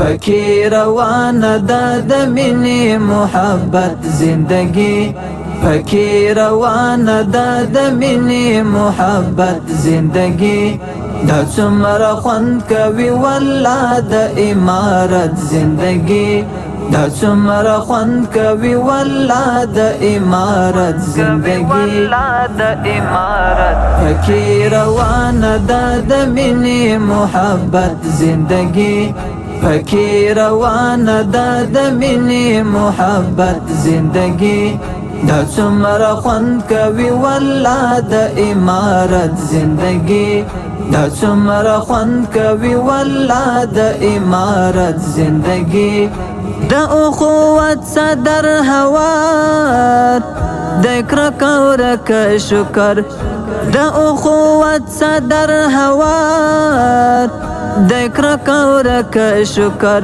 پکی روانه ده د مینې محبت زندگی پکی روانه ده د مینې محبت زندگی دا څومره خوند کوي والله د امارت زندگی دا څومره خوند کوي والله د امارت زندگی پکی روانه ده د مینې محبت زندگی پکی روانه ده د مینې محبت زندگی دا څومره خوند کوي والله د امارت زندگی دا څومره خوند کوي والله د امارت زندگی د اخوت صدر هوار د کرک او رک شکر د اخوت صدر هوار د کرک او رک شکر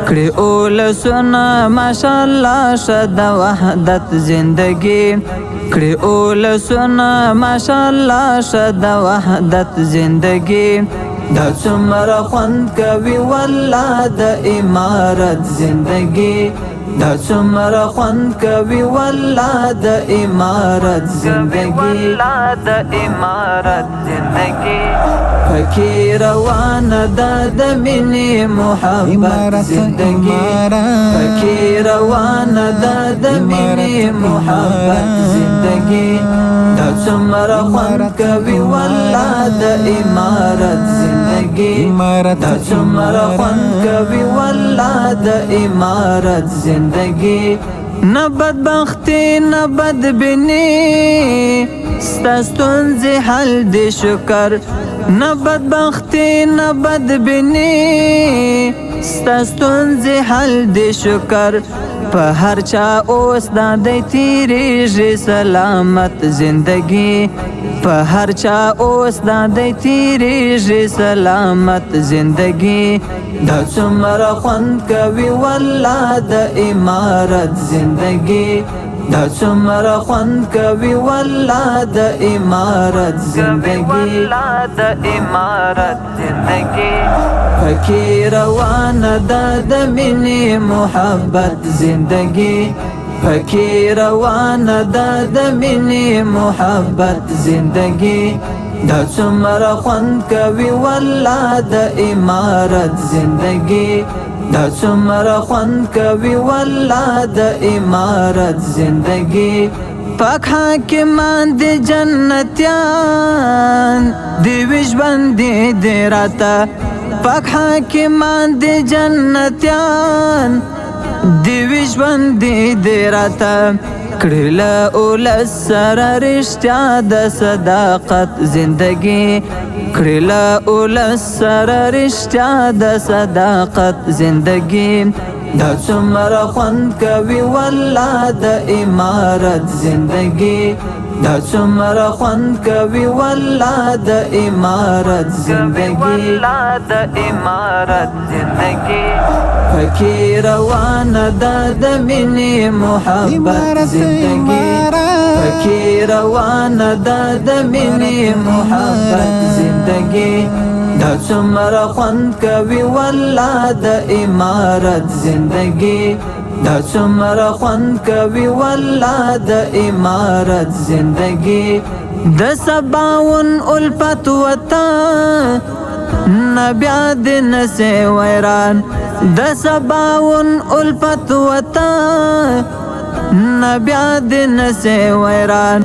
کړي اول سنا ماشاءالله شد وحدت زندگی کړي اول سنا ماشاءالله شد وحدت زندگی دا څومره خوند کوي والله د امارت زندگی دا څومره خوند کوي والله د امارت زندگی پکی روانه ده د مینې محبت زندگی پکی روانه ده د مینې محبت زندگی دا څومره خوند کوي والله د امارت زندگی دا څومره خوند کوي والله د امارت زندگی نه بدبختی نه بدبینی ستا ستونزې حل دی شکر نه بدبختی نه بدبینی ستا ستونزې حل دی شکر په هر چا اوس دا دی تیریږي سلامت زندگی په هر چا اوس دا دی تیریږي سلامت زندگی دا څومره خوند کوي والله د امارت زندگی دا څومره خوند کوي والله د امارت زندگی پکی روانه ده د مینې محبت زندگی پکی روانه ده د مینې محبت زندگی دا څومره خوند کوي والله د امارت زندگی دا څومره خوند کوي والله د امارت زندگی پاک حاکمان دی جنتیان دی وجبان دی راتا پاک حاکمان دی جنتیان دی وجبان دی راتا کړل اولس سره رښتیا د صداقت زندگی کړل اولس سره رښتیا د صداقت زندگی دا څومره خوند کوي والله د امارت زندگی دا څومره خوند کوي والله د امارت زندگی پکی روانه ده د مینې محبت زندگی پکی روانه ده د مینې محبت زندگی دا څومره خوند کوي والله د امارت زندگی دا څومره خوند کوي والله د امارت زندگی د سباون الفت وطن نبیا د نسه ویران د سباون الفت وطن نبیا د نسه ویران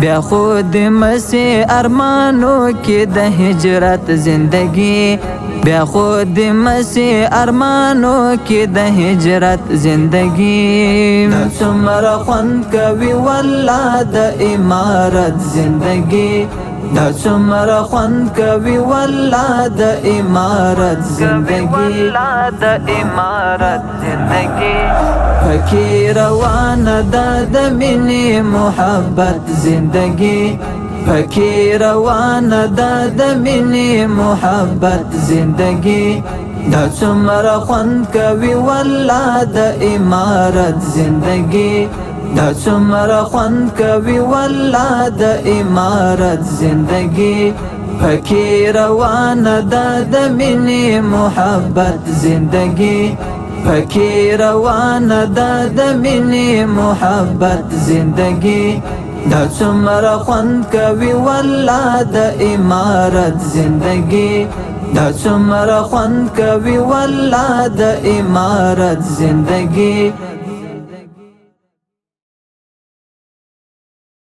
بیا خود مسی ارمانو کې د هجرت زندگی بیا خود مسی ارمانو کې د هجرت زندگی دا څومره خوند کوي والله د امارت زندگی دا څومره خوند کوي والله د امارت زندگی پکی روانه ده د مینې محبت زندگی پکی روانه ده د مینې محبت زندگی دا څومره خوند کوي والله د امارت زندگی دا څومره خوند کوي والله د امارت زندگی پکی روانه ده د مینې محبت زندگی پکی روانه ده د مینې محبت زندگی دا څومره خوند کوي والله د امارت زندگی دا څومره خوند کوي والله د امارت زندگی